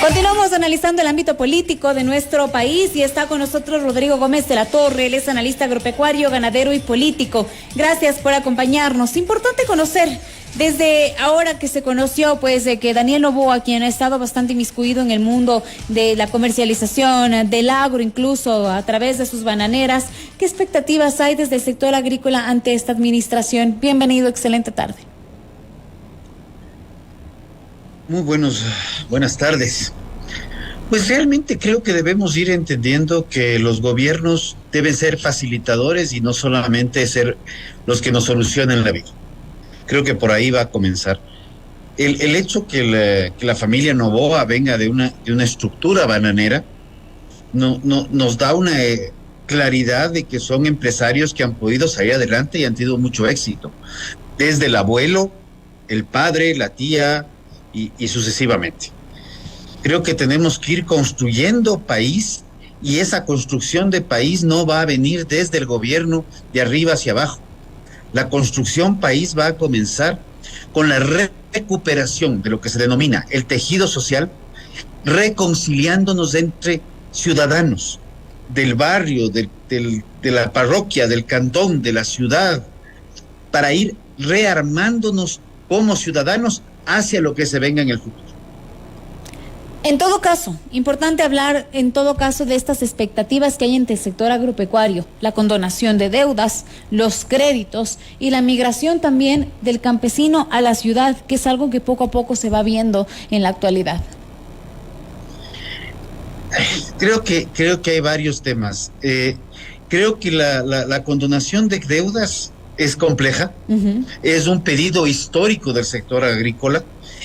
Continuamos analizando el ámbito político de nuestro país y está con nosotros Rodrigo Gómez de la Torre. Él es analista agropecuario, ganadero y político. Gracias por acompañarnos. Importante conocer, desde ahora que se conoció de que Daniel Noboa, quien ha estado bastante inmiscuido en el mundo de la comercialización, del agro incluso a través de sus bananeras, ¿qué expectativas hay desde el sector agrícola ante esta administración? Bienvenido, excelente tarde. Muy buenas tardes. Pues realmente creo que debemos ir entendiendo que los gobiernos deben ser facilitadores y no solamente ser los que nos solucionen la vida. Creo que por ahí va a comenzar. El hecho que la familia Noboa venga de una estructura bananera nos da una claridad de que son empresarios que han podido salir adelante y han tenido mucho éxito. Desde el abuelo, el padre, la tía y sucesivamente. Creo que tenemos que ir construyendo país y esa construcción de país no va a venir desde el gobierno de arriba hacia abajo. La construcción país va a comenzar con la recuperación de lo que se denomina el tejido social, reconciliándonos entre ciudadanos del barrio, de la parroquia, del cantón, de la ciudad, para ir rearmándonos como ciudadanos hacia lo que se venga en el futuro. En todo caso, importante hablar de estas expectativas que hay entre el sector agropecuario, la condonación de deudas, los créditos y la migración también del campesino a la ciudad, que es algo que poco a poco se va viendo en la actualidad. Creo que hay varios temas. Creo que la condonación de deudas es compleja, es un pedido histórico del sector agrícola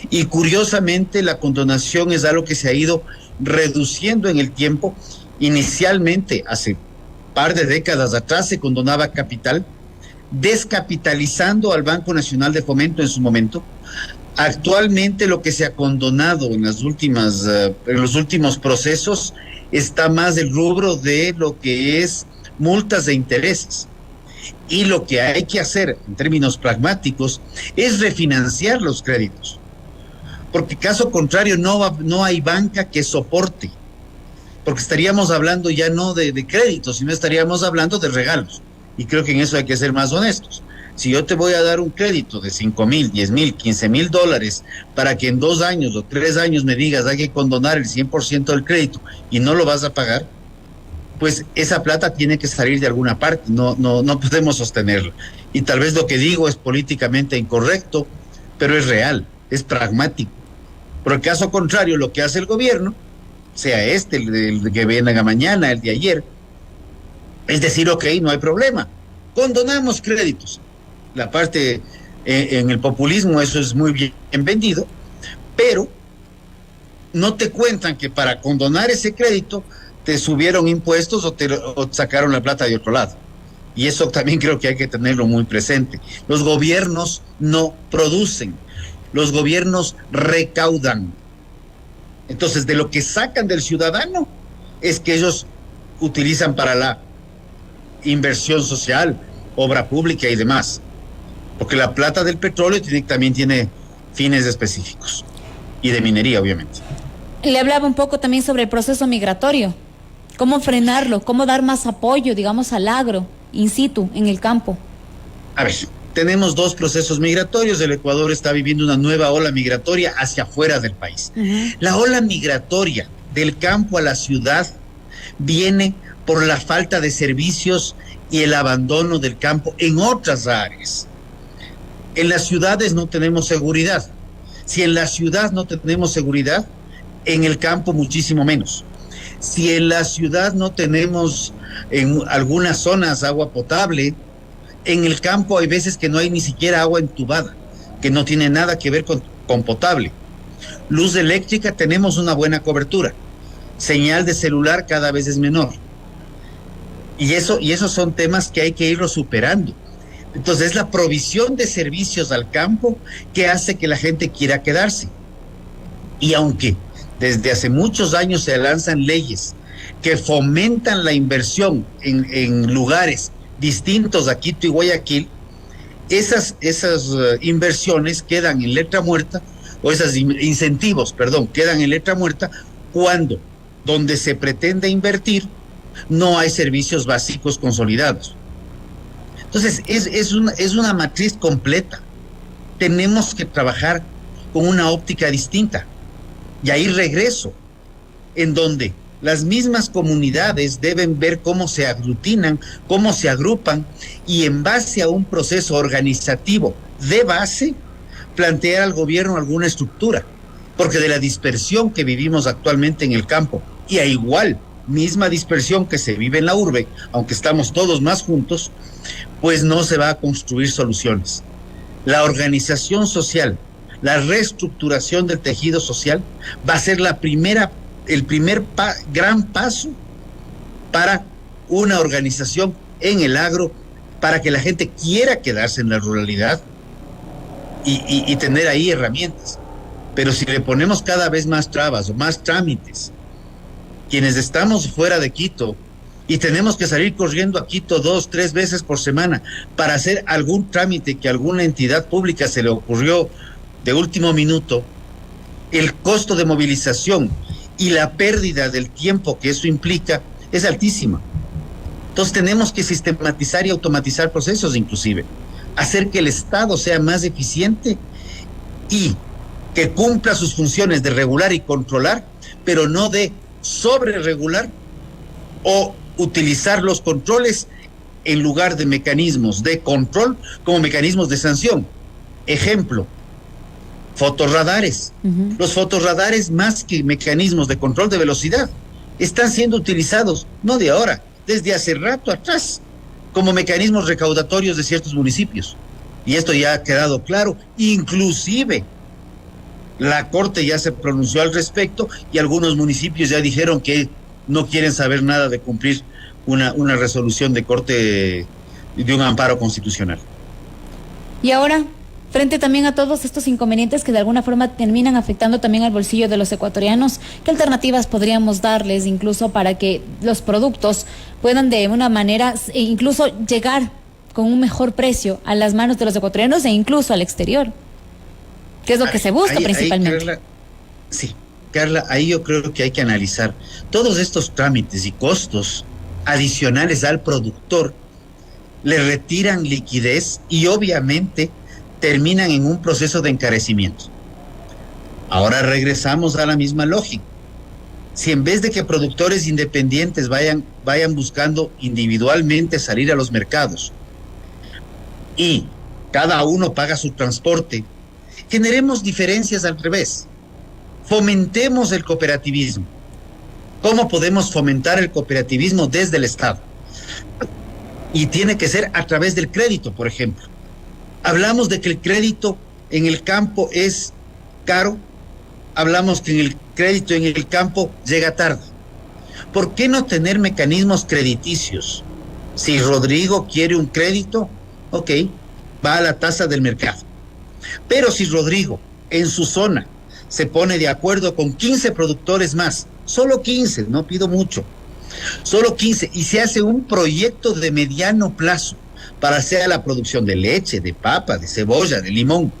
y curiosamente la condonación es algo que se ha ido reduciendo en el tiempo. Inicialmente, hace par de décadas atrás, se condonaba capital, descapitalizando al Banco Nacional de Fomento en su momento. Actualmente lo que se ha condonado en los últimos procesos está más del rubro de lo que es multas de intereses. Y lo que hay que hacer en términos pragmáticos es refinanciar los créditos, porque caso contrario no hay banca que soporte, porque estaríamos hablando ya no de créditos, sino estaríamos hablando de regalos, y creo que en eso hay que ser más honestos. Si yo te voy a dar un crédito de 5,000, 10,000, 15,000 dólares para que en 2 años o 3 años me digas hay que condonar el 100% del crédito y no lo vas a pagar, pues esa plata tiene que salir de alguna parte, no podemos sostenerla. Y tal vez lo que digo es políticamente incorrecto, pero es real, es pragmático. Por el caso contrario, lo que hace el gobierno, sea el que venga mañana, el de ayer, es decir, ok, no hay problema, condonamos créditos. La parte, en el populismo eso es muy bien vendido, pero no te cuentan que para condonar ese crédito te subieron impuestos o sacaron la plata de otro lado. Y eso también creo que hay que tenerlo muy presente. Los gobiernos no producen, los gobiernos recaudan. Entonces, de lo que sacan del ciudadano es que ellos utilizan para la inversión social, obra pública y demás. Porque la plata del petróleo también tiene fines específicos. Y de minería, obviamente. Le hablaba un poco también sobre el proceso migratorio. ¿Cómo frenarlo? ¿Cómo dar más apoyo, digamos, al agro, in situ, en el campo? A ver, tenemos 2 procesos migratorios. El Ecuador está viviendo una nueva ola migratoria hacia afuera del país. La ola migratoria del campo a la ciudad viene por la falta de servicios y el abandono del campo en otras áreas. En las ciudades no tenemos seguridad. Si en la ciudad no tenemos seguridad, en el campo muchísimo menos. Si en la ciudad no tenemos en algunas zonas agua potable, en el campo hay veces que no hay ni siquiera agua entubada, que no tiene nada que ver con potable. Luz eléctrica tenemos una buena cobertura. Señal de celular cada vez es menor. Y esos son temas que hay que irlo superando. Entonces es la provisión de servicios al campo que hace que la gente quiera quedarse. Y aunque desde hace muchos años se lanzan leyes que fomentan la inversión en lugares distintos a Quito y Guayaquil, esas inversiones quedan en letra muerta, o esos incentivos, quedan en letra muerta, cuando donde se pretende invertir no hay servicios básicos consolidados. Entonces, es una matriz completa. Tenemos que trabajar con una óptica distinta. Y ahí regreso, en donde las mismas comunidades deben ver cómo se aglutinan, cómo se agrupan, y en base a un proceso organizativo de base, plantear al gobierno alguna estructura. Porque de la dispersión que vivimos actualmente en el campo, y a igual misma dispersión que se vive en la urbe, aunque estamos todos más juntos, pues no se va a construir soluciones. La organización social, la reestructuración del tejido social va a ser el primer gran paso para una organización en el agro, para que la gente quiera quedarse en la ruralidad y tener ahí herramientas. Pero si le ponemos cada vez más trabas o más trámites, quienes estamos fuera de Quito y tenemos que salir corriendo a Quito 2, 3 veces por semana para hacer algún trámite que a alguna entidad pública se le ocurrió de último minuto, el costo de movilización y la pérdida del tiempo que eso implica es altísima. Entonces tenemos que sistematizar y automatizar procesos, inclusive hacer que el Estado sea más eficiente y que cumpla sus funciones de regular y controlar, pero no de sobreregular o utilizar los controles en lugar de mecanismos de control como mecanismos de sanción. Ejemplo, fotorradares. Los fotorradares, más que mecanismos de control de velocidad, están siendo utilizados, no de ahora, desde hace rato atrás, como mecanismos recaudatorios de ciertos municipios. Y esto ya ha quedado claro, inclusive la Corte ya se pronunció al respecto y algunos municipios ya dijeron que no quieren saber nada de cumplir una resolución de Corte de un amparo constitucional. Y ahora, frente también a todos estos inconvenientes que de alguna forma terminan afectando también al bolsillo de los ecuatorianos, ¿qué alternativas podríamos darles incluso para que los productos puedan de una manera incluso llegar con un mejor precio a las manos de los ecuatorianos e incluso al exterior? ¿Qué es lo que se busca principalmente? Carla, ahí yo creo que hay que analizar todos estos trámites y costos adicionales al productor, le retiran liquidez y obviamente terminan en un proceso de encarecimiento. Ahora regresamos a la misma lógica. Si en vez de que productores independientes vayan buscando individualmente salir a los mercados y cada uno paga su transporte, generemos diferencias al revés. Fomentemos el cooperativismo. ¿Cómo podemos fomentar el cooperativismo desde el Estado? Y tiene que ser a través del crédito, por ejemplo. Hablamos de que el crédito en el campo es caro, hablamos que el crédito en el campo llega tarde. ¿Por qué no tener mecanismos crediticios? Si Rodrigo quiere un crédito, ok, va a la tasa del mercado. Pero si Rodrigo en su zona se pone de acuerdo con 15 productores más, solo 15, no pido mucho, solo 15, y se hace un proyecto de mediano plazo para hacer la producción de leche, de papa, de cebolla, de limón,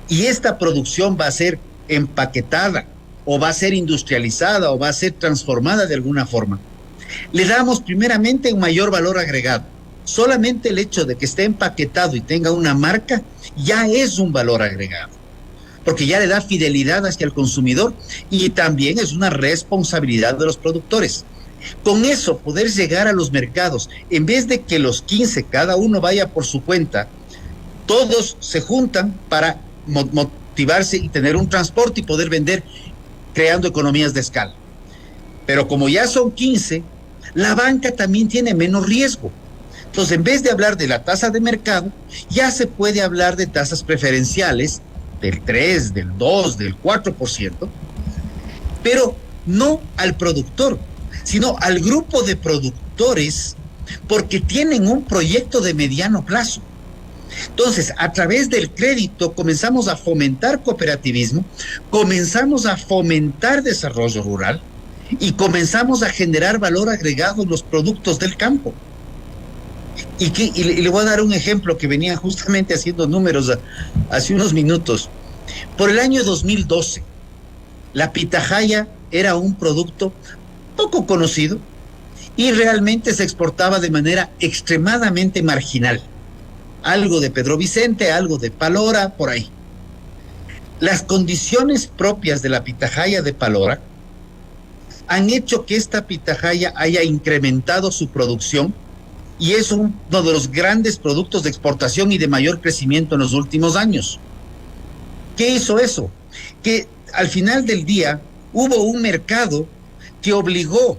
y esta producción va a ser empaquetada o va a ser industrializada o va a ser transformada de alguna forma, le damos primeramente un mayor valor agregado. Solamente el hecho de que esté empaquetado y tenga una marca ya es un valor agregado, porque ya le da fidelidad hacia el consumidor y también es una responsabilidad de los productores. Con eso poder llegar a los mercados, en vez de que los 15 cada uno vaya por su cuenta, todos se juntan para motivarse y tener un transporte y poder vender, creando economías de escala. Pero como ya son 15, la banca también tiene menos riesgo. Entonces, en vez de hablar de la tasa de mercado, ya se puede hablar de tasas preferenciales del 3, del 2, del 4%, pero no al productor, sino al grupo de productores, porque tienen un proyecto de mediano plazo. Entonces, a través del crédito comenzamos a fomentar cooperativismo, comenzamos a fomentar desarrollo rural y comenzamos a generar valor agregado en los productos del campo. Y le voy a dar un ejemplo que venía justamente haciendo números hace unos minutos. Por el año 2012, la pitahaya era un producto poco conocido y realmente se exportaba de manera extremadamente marginal. Algo de Pedro Vicente, algo de Palora, por ahí. Las condiciones propias de la pitahaya de Palora han hecho que esta pitahaya haya incrementado su producción y es uno de los grandes productos de exportación y de mayor crecimiento en los últimos años. ¿Qué hizo eso? Que al final del día hubo un mercado que obligó,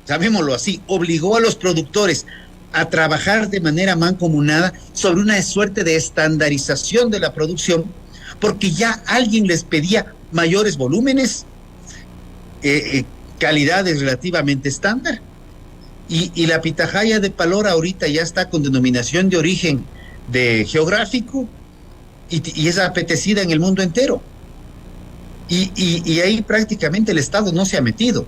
llamémoslo así, obligó a los productores a trabajar de manera mancomunada sobre una suerte de estandarización de la producción, porque ya alguien les pedía mayores volúmenes, calidades relativamente estándar, y la pitahaya de Palora ahorita ya está con denominación de origen de geográfico y es apetecida en el mundo entero. Y ahí prácticamente el Estado no se ha metido.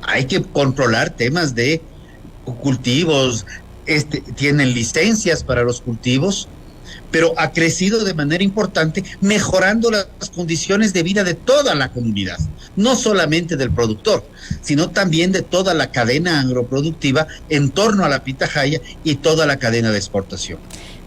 Hay que controlar temas de cultivos, tienen licencias para los cultivos, pero ha crecido de manera importante, mejorando las condiciones de vida de toda la comunidad, no solamente del productor, sino también de toda la cadena agroproductiva en torno a la pitahaya y toda la cadena de exportación.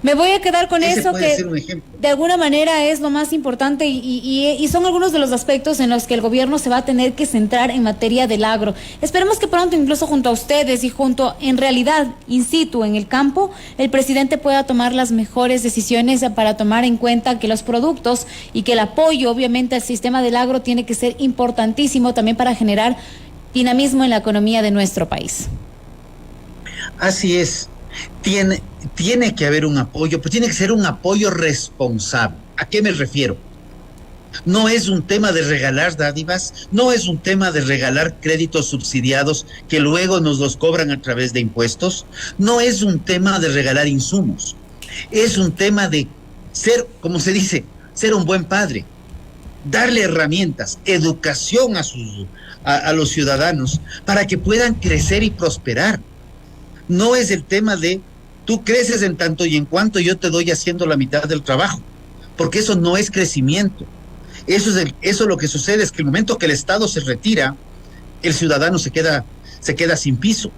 Me voy a quedar con Ese eso, puede que ser un ejemplo. de alguna manera es lo más importante y son algunos de los aspectos en los que el gobierno se va a tener que centrar en materia del agro. Esperemos que pronto, incluso junto a ustedes y junto, en realidad, in situ, en el campo, el presidente pueda tomar las mejores decisiones para tomar en cuenta que los productos y que el apoyo, obviamente, al sistema del agro tiene que ser importantísimo también para generar dinamismo en la economía de nuestro país. Así es. Tiene que haber un apoyo, pero tiene que ser un apoyo responsable. ¿A qué me refiero? No es un tema de regalar dádivas, no es un tema de regalar créditos subsidiados que luego nos los cobran a través de impuestos, no es un tema de regalar insumos, es un tema de ser, como se dice, ser un buen padre, darle herramientas, educación a los ciudadanos para que puedan crecer y prosperar. No es el tema de tú creces en tanto y en cuanto yo te doy haciendo la mitad del trabajo, porque eso no es crecimiento. Eso lo que sucede es que el momento que el Estado se retira, el ciudadano se queda sin piso.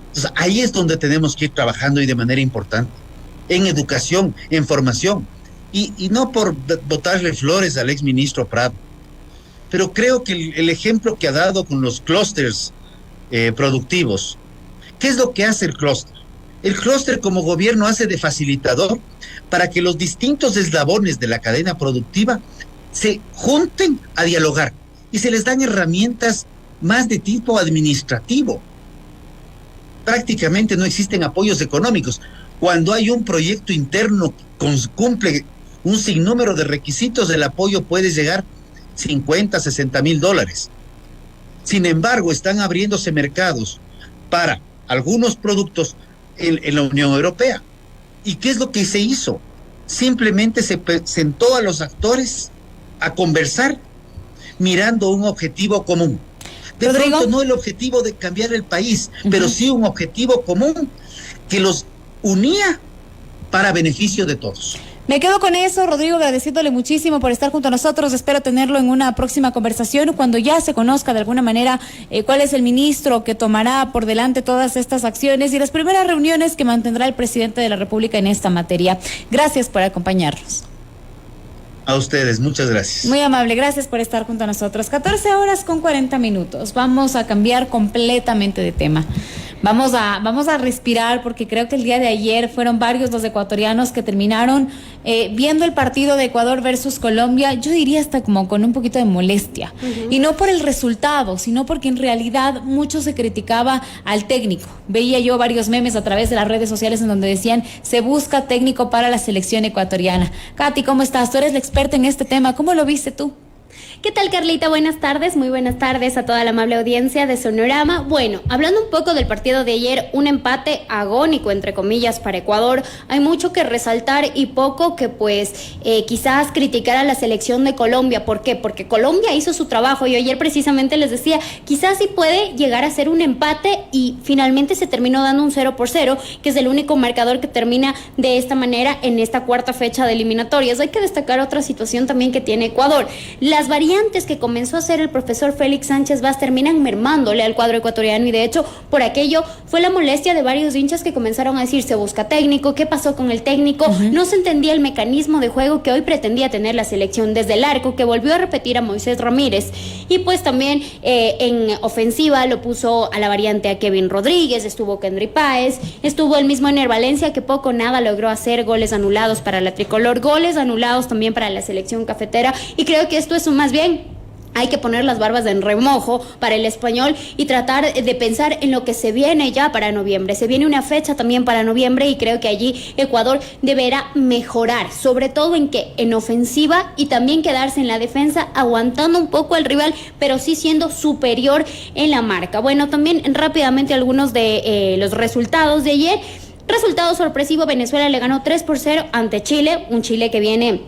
Entonces, ahí es donde tenemos que ir trabajando y de manera importante, en educación, en formación, y no por botarle flores al exministro Prado, pero creo que el ejemplo que ha dado con los clústeres productivos. ¿Qué es lo que hace el clúster? El clúster como gobierno hace de facilitador para que los distintos eslabones de la cadena productiva se junten a dialogar y se les dan herramientas más de tipo administrativo. Prácticamente no existen apoyos económicos. Cuando hay un proyecto interno que cumple un sinnúmero de requisitos, el apoyo puede llegar $50, $60,000. Sin embargo, están abriéndose mercados para algunos productos en la Unión Europea. ¿Y qué es lo que se hizo? Simplemente se sentó a los actores a conversar mirando un objetivo común. De Rodrigo, pronto no el objetivo de cambiar el país, pero sí un objetivo común que los unía para beneficio de todos. me quedo con eso, Rodrigo, agradeciéndole muchísimo por estar junto a nosotros. Espero tenerlo en una próxima conversación cuando ya se conozca de alguna manera cuál es el ministro que tomará por delante todas estas acciones y las primeras reuniones que mantendrá el presidente de la República en esta materia. Gracias por acompañarnos. A ustedes, muchas gracias. Muy amable, gracias por estar junto a nosotros. 14:40. Vamos a cambiar completamente de tema. Vamos a respirar porque creo que el día de ayer fueron varios los ecuatorianos que terminaron viendo el partido de Ecuador versus Colombia, yo diría hasta como con un poquito de molestia. Y no por el resultado, sino porque en realidad mucho se criticaba al técnico. Veía yo varios memes a través de las redes sociales en donde decían, se busca técnico para la selección ecuatoriana. Katy, ¿cómo estás? Tú eres la experta en este tema. ¿Cómo lo viste tú? ¿Qué tal, Carlita? Buenas tardes, muy buenas tardes a toda la amable audiencia de Sonorama. Bueno, hablando un poco del partido de ayer, un empate agónico, entre comillas, para Ecuador. Hay mucho que resaltar y poco que, quizás criticar a la selección de Colombia. ¿Por qué? Porque Colombia hizo su trabajo. Yo ayer precisamente les decía, quizás sí puede llegar a ser un empate y finalmente se terminó dando un 0-0, que es el único marcador que termina de esta manera en esta cuarta fecha de eliminatorias. Hay que destacar otra situación también que tiene Ecuador. Las variantes variantes que comenzó a hacer el profesor Félix Sánchez Vaz terminan mermándole al cuadro ecuatoriano, y de hecho por aquello fue la molestia de varios hinchas que comenzaron a decir: se busca técnico, ¿qué pasó con el técnico? No se entendía el mecanismo de juego que hoy pretendía tener la selección desde el arco, que volvió a repetir a Moisés Ramírez, y pues también en ofensiva lo puso a la variante a Kevin Rodríguez, estuvo Kendry Páez, estuvo el mismo Ener Valencia, que poco o nada logró hacer, goles anulados para la tricolor, goles anulados también para la selección cafetera, y creo que esto es más bien hay que poner las barbas en remojo para el Español y tratar de pensar en lo que se viene ya para noviembre. Se viene una fecha también para noviembre y creo que allí Ecuador deberá mejorar, sobre todo en ofensiva, y también quedarse en la defensa aguantando un poco al rival, pero sí siendo superior en la marca. Bueno, también rápidamente algunos de los resultados de ayer. Resultado sorpresivo: Venezuela le ganó 3-0 ante Chile, un Chile que viene,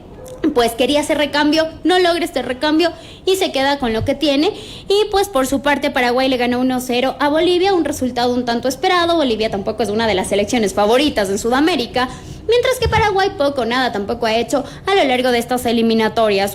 pues quería hacer recambio, no logra este recambio y se queda con lo que tiene. Y pues por su parte Paraguay le ganó 1-0 a Bolivia, un resultado un tanto esperado. Bolivia tampoco es una de las selecciones favoritas en Sudamérica, mientras que Paraguay poco o nada tampoco ha hecho a lo largo de estas eliminatorias.